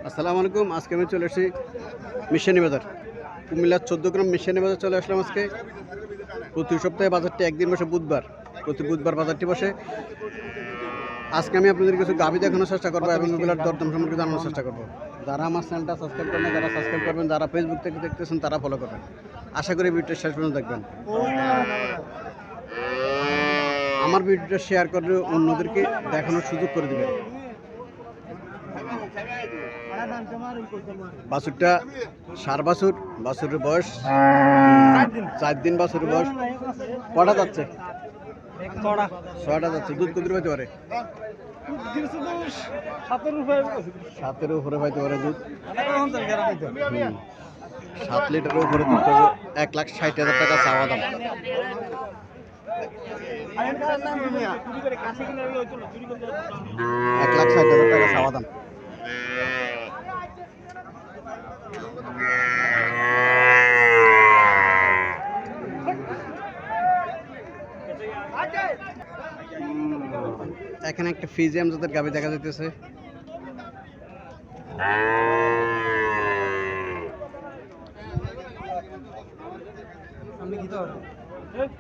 আসসালামু আলাইকুম। আজকে আমি চলে এসেছি মিশানি বাজার, কুমিল্লার 14 গ্রাম মিশানি বাজার চলে আসলাম। আজকে প্রতি সপ্তাহে বাজারটি একদিন বসে বুধবার, প্রতি বুধবার বাজারটি বসে। আজকে আমি আপনাদের কিছু গাভী দেখানোর চেষ্টা করবো এবং এগুলোর দরদাম সম্পর্কে জানানোর চেষ্টা করবো। যারা আমার চ্যানেলটা সাবস্ক্রাইব করেন না, যারা সাবস্ক্রাইব করবেন, যারা ফেসবুক থেকে দেখতেছেন তারা ফলো করবেন। আশা করি ভিডিওটা শেষ পর্যন্ত দেখবেন। আমার ভিডিওটা শেয়ার করে অন্যদেরকে দেখানোর সুযোগ করে দেবেন। বাছুরটা সার বাছুর, বাছুরের বয়স 4 দিন। বাছুরের বয়স কটা যাচ্ছে? 6টা যাচ্ছে। দুধ কত পাইতে পারে? 7-এর উপরে পাইতে পারে দুধ। 7 লিটারের উপরে দুধ হবে। 1,60,000 টাকা চাওয়া দাম। 1,60,000 টাকা চাওয়া দাম। এখানে একটা ফিজিয়াম জাতের গাভী দেখা যাইতেছে।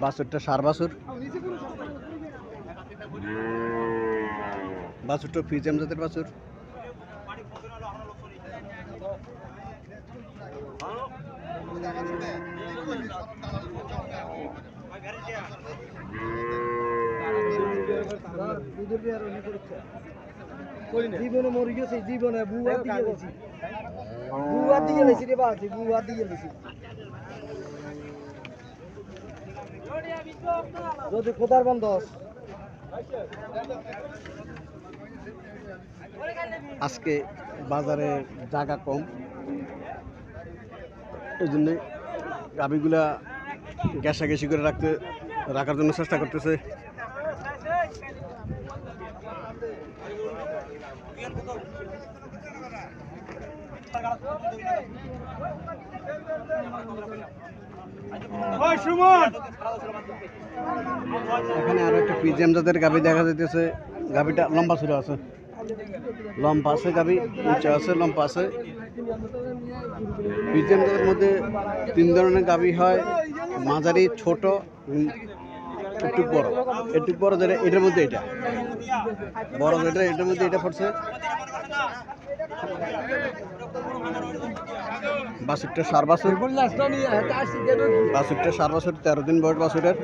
বাছুরটা সার বাছুর, বাছুরটা ফিজিয়াম জাতের বাছুর। জীবনে মরে গেছে, জীবনে বুয়া দিয়ে গেছি, রে বাবা, বুয়া দিয়ে গেছি। যদি কোথার বন্ধ আজকে বাজারে জায়গা কম, এই জন্য গাভীগুলা ঘেঁষাঘেঁষি করে রাখার জন্য চেষ্টা করতেছে। এখানে আরো একটা পিজিএম জাতের গাভী দেখা যাইতেছে। গাভীটা লম্বা ছিল আছে, লম্বা আছে, গাভী উঁচা আছে, লম্বা আছে। পিজিএম জাতের মধ্যে 3 ধরনের গাভী হয়, মাঝারি, ছোট, একটু বড়। একটু বড় যেটা এটার মধ্যে, এটা বড় যেটা এটার মধ্যে এটা পড়ছে। বাছুরটা সার বাছুর, বাছুরটা সার বাছুর, 13 দিন বয়স বাছুরের।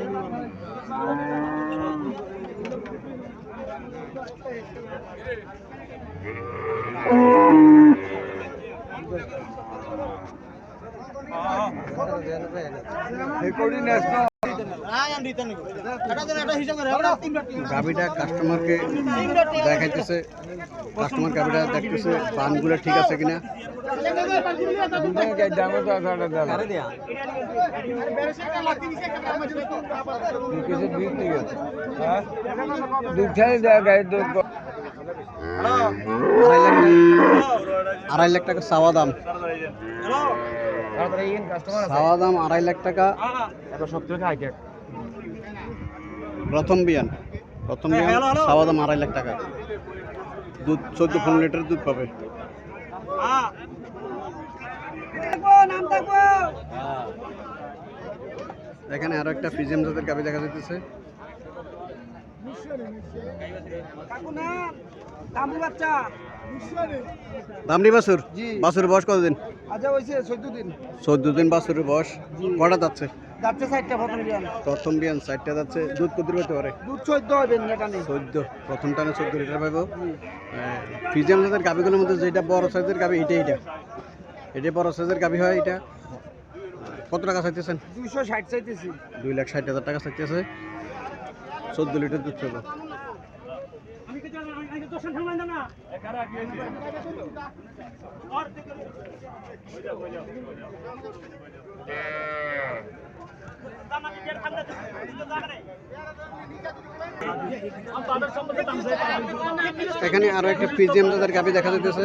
গাভীটা কাস্টমারকে দেখাইতেছে, কাস্টমার গাভীটা দেখতেছে বানগুলো ঠিক আছে কিনা। আড়াই লাখ টাকা চাওয়া দাম। চাওয়া দাম 2.5 লাখ টাকা। প্রথম বিয়ান চাওয়া দাম 2.5 লাখ টাকা। দুধ 14-15 লিটার দুধ পাবে। এখানে আরো একটা ফিজিয়াম জাতের গাভী দেখা যাইতেছে। দামড়ি বাছুর, বাছুরের বয়স কতদিন? 14 দিন বাছুরের বয়স। কটা যাচ্ছে? প্রথম বিয়ান 4টা যাচ্ছে। দুধ কত হতে পারে? 14, প্রথম টানে 14 লিটার পাবো। ফিজিয়াম জাতের গাভীগুলোর মধ্যে যেটা বড় সাইজের গাভী, এটা বড় সাইজের গাভী হয়। এটা কত টাকা চাইতেছেন? 260 চাইতেছি। 2,60,000 টাকা চাইতেছে। 14 লিটার দুধ পাবো। এখানে আরো একটা পিজিএম জাতের গাভী দেখা যাইতেছে।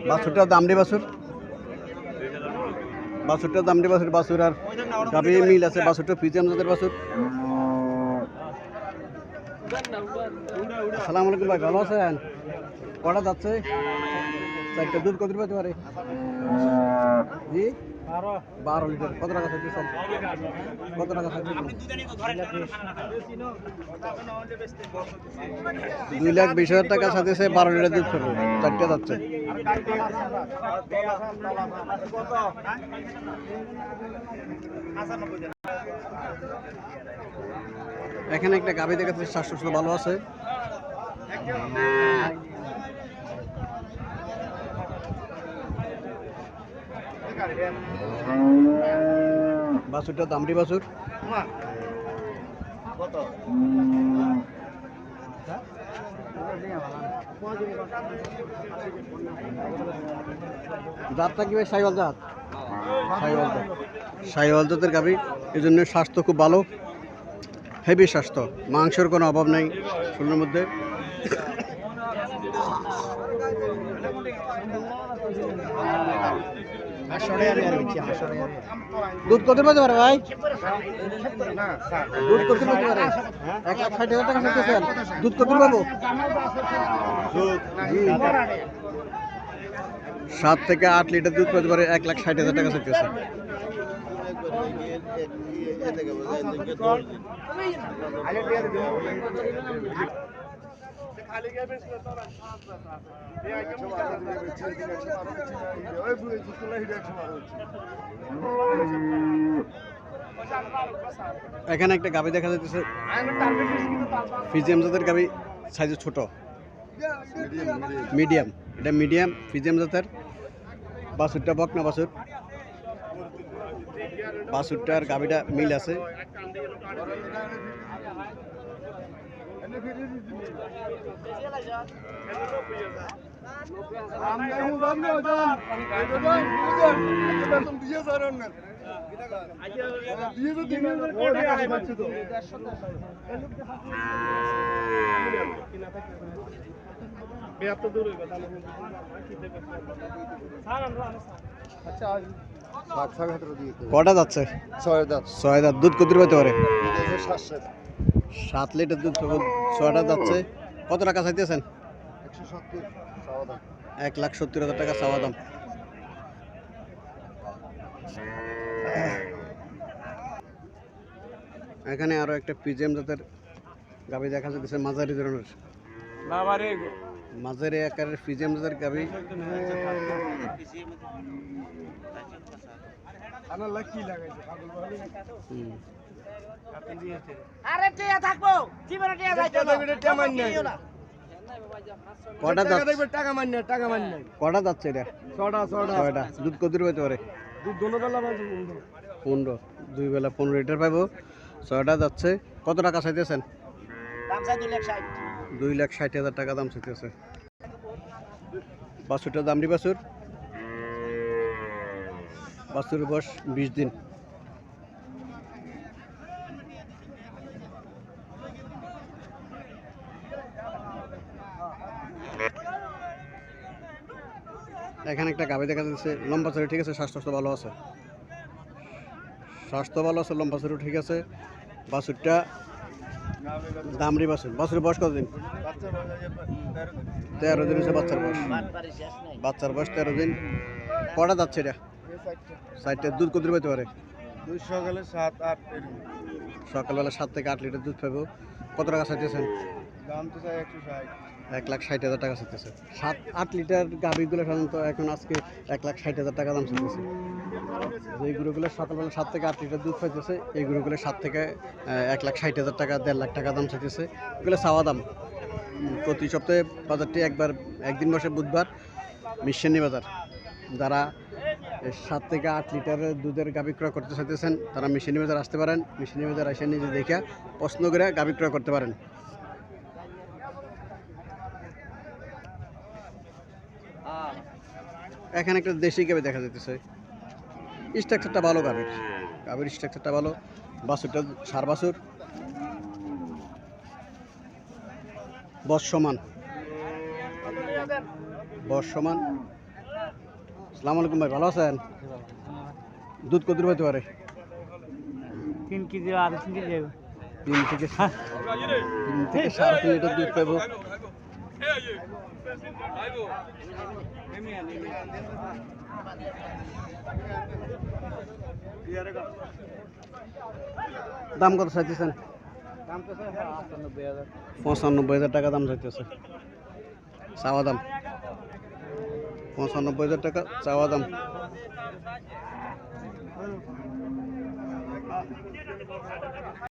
বাছুরটার দামড়ি বাছুর, বাছুরটার দামড়ি বাছুর, বাছুর আর গাভী মিল আছে। বাছুরটা ফ্রিজিয়ান জাতের বাছুর। আসসালামু আলাইকুম ভাই, ভালো আছেন? কটা যাচ্ছে? চারটা। দুধ কত পেতে পারে? জি 12 লিটার। কত টাকা চাইতেছেন? কত টাকা চাইতেছেন? 2,20,000 টাকা চাইতেছে। 12 লিটার দুধ পাবে, চারটা যাচ্ছে। এখানে একটা গাভী দেখাচ্ছে, স্বাস্থ্য ভালো আছে। বাছুরটা দামড়ি বাছুর। জাতটা কি ভাই? সাইওয়াল জাত। সাইওয়াল জাত, সাইওয়াল জাতের গাভী, এই জন্য স্বাস্থ্য খুব ভালো, হেভি স্বাস্থ্য, মাংসের কোনো অভাব নেই শরীরের মধ্যে। দুধ কত পেতে পারে ভাই? দুধ কত পেতে পারে? 1,60,000 টাকা চাইতেছেন। দুধ কত পাবো? 7 থেকে 8 লিটার দুধ পেতে পারে। 1,60,000 টাকা চাইতেছে। এখানে একটা গাভী দেখা যাচ্ছে, ফ্রিজিয়াম জাতের গাভী, সাইজে ছোট, মিডিয়াম। এটা মিডিয়াম ফ্রিজিয়াম জাতের। বাছুরটা বকনা বাছুর। বাছুরটার গাভীটা মিল আছে। কটা যাচ্ছে? 6 দাঁত। 6 দাঁত। দুধ কত পেতে পারে? 7 7 লিটার দুধ পাবো। 6টা যাচ্ছে। কত টাকা চাইতেছেন? 170 চাওয়া দাম। 1,70,000 টাকা চাওয়া দাম। এখানে আরো একটা পিজিএম জাতের গাভী দেখা যাচ্ছে, মাঝারি ধরনের, মাঝারি আকারের পিজিএম জাতের গাভী। কটা যাচ্ছে? কটা যাচ্ছে এটা? 6টা। দুধ কত পেতে পারে? 15। 2 বেলা 15 লিটার পাবো। 6টা যাচ্ছে। কত টাকা চাইতেছেন? 2,60,000 টাকা দাম চাইতেছে। বাছুরটা দামড়ি বাছুর। বাছুরের বয়স 20 দিন। এখানে একটা গাভী দেখা যাচ্ছে, লম্বা চড়ি, ঠিক আছে, স্বাস্থ্য ভালো আছে। স্বাস্থ্য ভালো আছে, লম্বা চড়ি ঠিক আছে। বাছুরটা দামড়ি বাছুর। বাছুরের বয়স কতদিন? 13 দিন হচ্ছে বাচ্চার বয়স। বাচ্চার বয়স 13 দিন। কটা যাচ্ছে এটা? 4টা। দুধ কত পেতে পারে? সকালে 7-8। সকালবেলা 7 থেকে 8 লিটার দুধ পাবো। কত টাকা চাইতেছেন? দাম তো চাই 160। 1,60,000 টাকা চাইতেছে। 7-8 লিটার গাভীগুলো সাধারণত এখন আজকে 1,60,000 টাকা দাম চাইতেছে। যে গরুগুলো সকালবেলা 7 থেকে 8 লিটার দুধ পাইতেছে, এই গরুগুলো 7 থেকে 1,60,000 টাকা, 1.5 লাখ টাকা দাম চাইতেছে। এগুলো চাওয়া দাম। প্রতি সপ্তাহে বাজারটি একদিন বসে, বুধবার, মিশনি বাজার। যারা 7 থেকে 8 লিটারের দুধের গাভী ক্রয় করতে চাইতেছেন, তারা মিশনি বাজার আসতে পারেন। মিশনি বাজার এসে নিজে দেখে পছন্দ করে গাভী ক্রয় করতে পারেন। এখানে একটা দেশি গাভী দেখা যাইতেছে, স্ট্রাকচারটা ভালো, গাভীর স্ট্রাকচারটা ভালো। বাছুরটা সার বাছুর, বর্ষমান। আসসালামু আলাইকুম ভাই, ভালো আছেন? দুধ কত পাইতে পারে? 3 কেজি আর 3 কেজি 3 থেকে 3.5 লিটার দুধ পাইব। দাম কত চাইতেছেন? দাম তো 95000 95,000 টাকা দাম চাইতেছে, চাওয়া দাম 95,000 টাকা চাওয়া দাম।